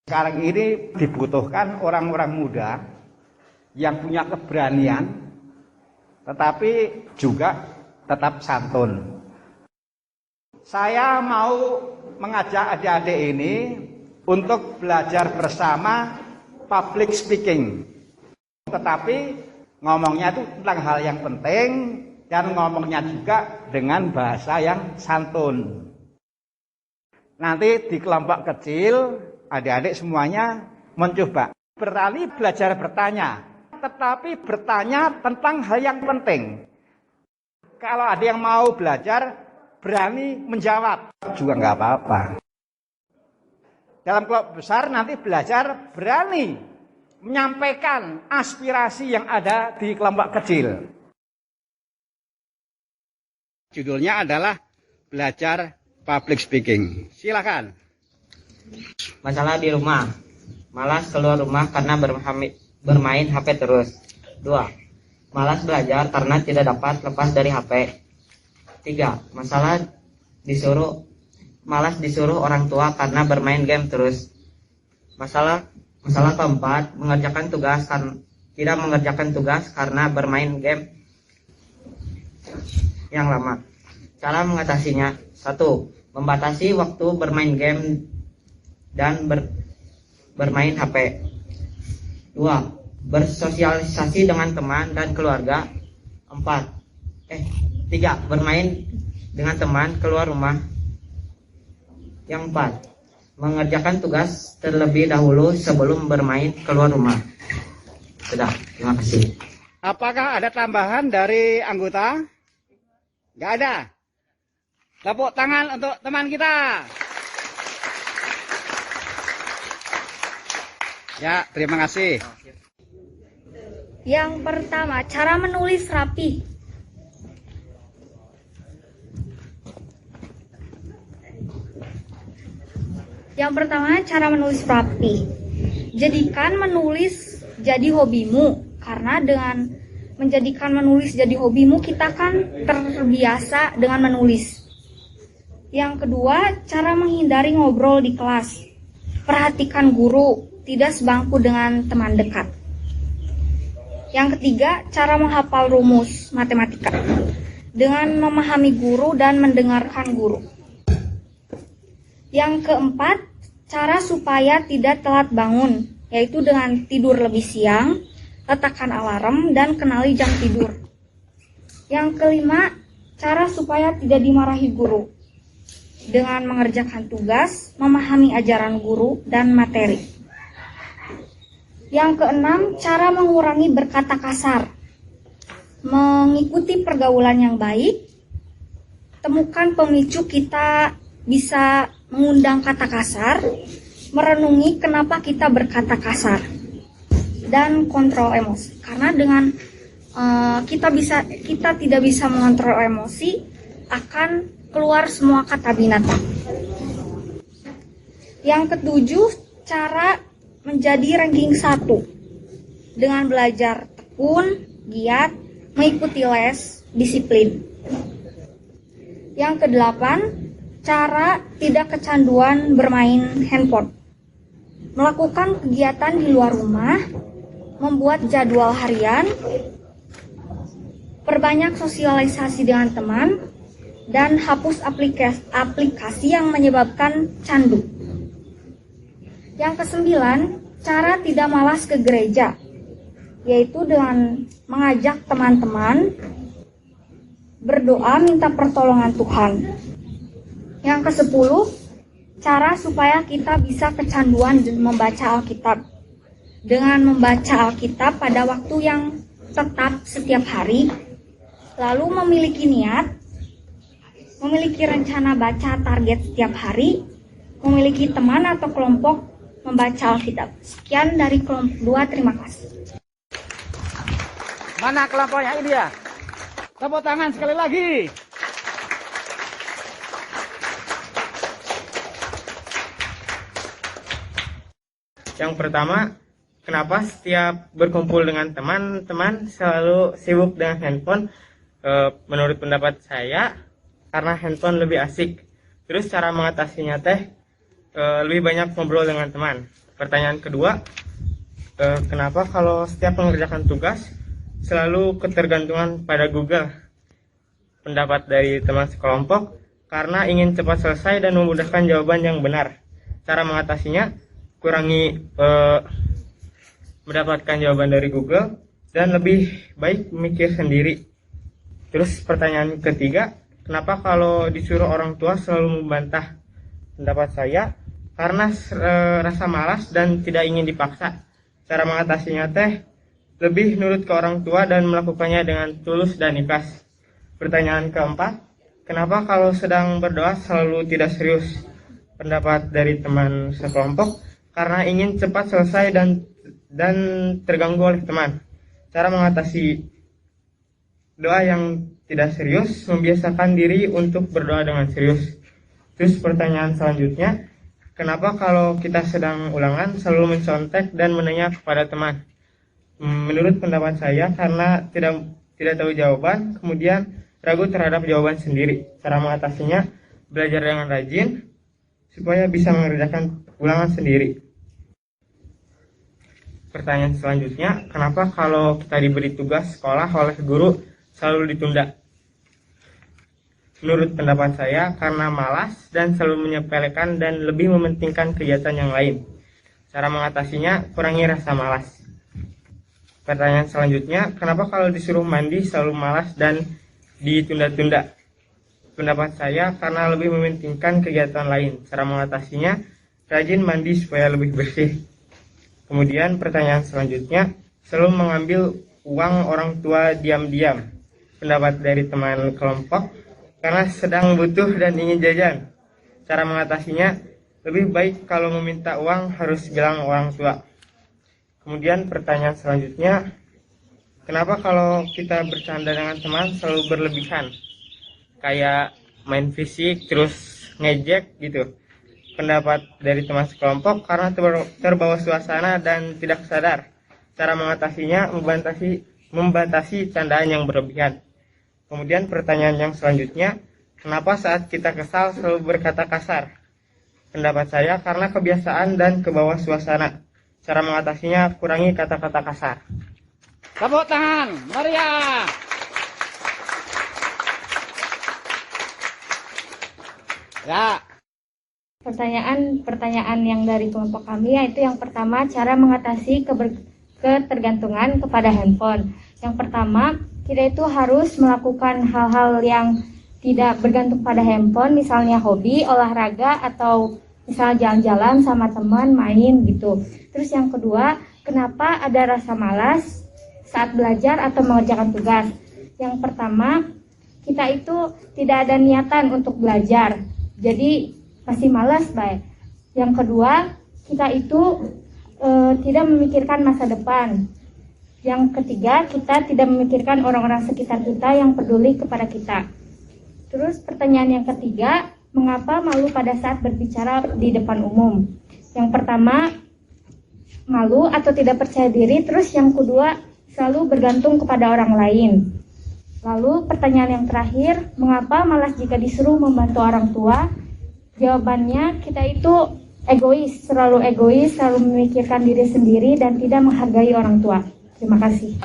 Sekarang ini dibutuhkan orang-orang muda yang punya keberanian, tetapi juga tetap santun. Saya mau mengajak adik-adik ini untuk belajar bersama public speaking. Tetapi ngomongnya itu tentang hal yang penting dan ngomongnya juga dengan bahasa yang santun. Nanti di kelompok kecil, adik-adik semuanya mencoba berani belajar bertanya, tetapi bertanya tentang hal yang penting. Kalau ada yang mau belajar, berani menjawab juga nggak apa-apa. Dalam kelompok besar nanti belajar berani menyampaikan aspirasi yang ada di kelompok kecil. Judulnya adalah belajar public speaking. Silakan. Masalah di rumah. Malas keluar rumah karena bermain HP terus. 2. Malas belajar karena tidak dapat lepas dari HP. 3. Malas disuruh orang tua karena bermain game terus. Masalah keempat, tidak mengerjakan tugas karena bermain game yang lama. Cara mengatasinya: 1. Membatasi waktu bermain game dan bermain HP. 2. Bersosialisasi dengan teman dan keluarga. 3. Bermain dengan teman keluar rumah. Yang 4. Mengerjakan tugas terlebih dahulu sebelum bermain keluar rumah. Sudah, terima kasih. Apakah ada tambahan dari anggota? Nggak ada. Tepuk tangan untuk teman kita. Ya, terima kasih. Yang pertama, cara menulis rapi. Jadikan menulis jadi hobimu, karena dengan menjadikan menulis jadi hobimu, kita kan terbiasa dengan menulis. Yang kedua, cara menghindari ngobrol di kelas. Perhatikan guru, tidak sebangku dengan teman dekat. Yang ketiga, cara menghafal rumus matematika dengan memahami guru dan mendengarkan guru. Yang keempat, cara supaya tidak telat bangun, yaitu dengan tidur lebih siang, letakkan alarm, dan kenali jam tidur. Yang kelima, cara supaya tidak dimarahi guru, dengan mengerjakan tugas, memahami ajaran guru, dan materi. Yang keenam, cara mengurangi berkata kasar, mengikuti pergaulan yang baik, temukan pemicu kita bisa mengundang kata kasar, merenungi kenapa kita berkata kasar, dan kontrol emosi. Karena dengan kita tidak bisa mengontrol emosi, akan keluar semua kata binatang. Yang ketujuh, cara menjadi ranking 1 dengan belajar tekun, giat, mengikuti les, disiplin. Yang kedelapan, cara tidak kecanduan bermain handphone. Melakukan kegiatan di luar rumah, membuat jadwal harian, perbanyak sosialisasi dengan teman, dan hapus aplikasi yang menyebabkan candu. Yang kesembilan, cara tidak malas ke gereja, yaitu dengan mengajak teman-teman berdoa minta pertolongan Tuhan. Yang ke-10, cara supaya kita bisa kecanduan membaca Alkitab. Dengan membaca Alkitab pada waktu yang tetap setiap hari, lalu memiliki niat, memiliki rencana baca target setiap hari, memiliki teman atau kelompok membaca Alkitab. Sekian dari kelompok 2, terima kasih. Mana kelompoknya ini ya? Tepuk tangan sekali lagi. Yang pertama, kenapa setiap berkumpul dengan teman-teman selalu sibuk dengan handphone? Menurut pendapat saya, karena handphone lebih asik. Terus cara mengatasinya lebih banyak ngobrol dengan teman. Pertanyaan kedua, kenapa kalau setiap mengerjakan tugas selalu ketergantungan pada Google? Pendapat dari teman sekelompok, karena ingin cepat selesai dan memudahkan jawaban yang benar. Cara mengatasinya, kurangi mendapatkan jawaban dari Google dan lebih baik memikir sendiri. Terus pertanyaan ketiga, kenapa kalau disuruh orang tua selalu membantah? Pendapat saya, karena rasa malas dan tidak ingin dipaksa. Cara mengatasinya lebih nurut ke orang tua dan melakukannya dengan tulus dan ikhlas. Pertanyaan keempat, kenapa kalau sedang berdoa selalu tidak serius? Pendapat dari teman sekelompok, karena ingin cepat selesai dan terganggu oleh teman. Cara mengatasi doa yang tidak serius, membiasakan diri untuk berdoa dengan serius. Terus pertanyaan selanjutnya, kenapa kalau kita sedang ulangan selalu mencontek dan menanya kepada teman? Menurut pendapat saya, karena tidak tahu jawaban, kemudian ragu terhadap jawaban sendiri. Cara mengatasinya, belajar dengan rajin supaya bisa mengerjakan ulangan sendiri. Pertanyaan selanjutnya, kenapa kalau kita diberi tugas sekolah oleh guru selalu ditunda? Menurut pendapat saya, karena malas dan selalu menyepelekan dan lebih mementingkan kegiatan yang lain. Cara mengatasinya, kurangi rasa malas. Pertanyaan selanjutnya, kenapa kalau disuruh mandi selalu malas dan ditunda-tunda? Pendapat saya, karena lebih mementingkan kegiatan lain. Cara mengatasinya, rajin mandi supaya lebih bersih. Kemudian pertanyaan selanjutnya, selalu mengambil uang orang tua diam-diam. Pendapat dari teman kelompok, karena sedang butuh dan ingin jajan. Cara mengatasinya, lebih baik kalau meminta uang harus bilang orang tua. Kemudian pertanyaan selanjutnya, kenapa kalau kita bercanda dengan teman selalu berlebihan? Kayak main fisik, terus ngejek gitu. Pendapat dari teman sekelompok, karena terbawa suasana dan tidak sadar. Cara mengatasinya, membatasi candaan yang berlebihan. Kemudian pertanyaan yang selanjutnya, kenapa saat kita kesal selalu berkata kasar? Pendapat saya, karena kebiasaan dan kebawa suasana. Cara mengatasinya, kurangi kata-kata kasar. Tepuk tangan, meriah. Ya. Pertanyaan yang dari kelompok kami yaitu yang pertama, cara mengatasi ketergantungan kepada handphone. Yang pertama, kita itu harus melakukan hal-hal yang tidak bergantung pada handphone, misalnya hobi, olahraga, atau misalnya jalan-jalan sama teman, main gitu. Terus yang kedua, kenapa ada rasa malas saat belajar atau mengerjakan tugas? Yang pertama, kita itu tidak ada niatan untuk belajar, jadi masih malas, baik. Yang kedua, kita itu tidak memikirkan masa depan. Yang ketiga, kita tidak memikirkan orang-orang sekitar kita yang peduli kepada kita. Terus pertanyaan yang ketiga, mengapa malu pada saat berbicara di depan umum? Yang pertama, malu atau tidak percaya diri. Terus yang kedua, selalu bergantung kepada orang lain. Lalu pertanyaan yang terakhir, mengapa malas jika disuruh membantu orang tua? Jawabannya, kita itu selalu egois, selalu memikirkan diri sendiri dan tidak menghargai orang tua. Terima kasih.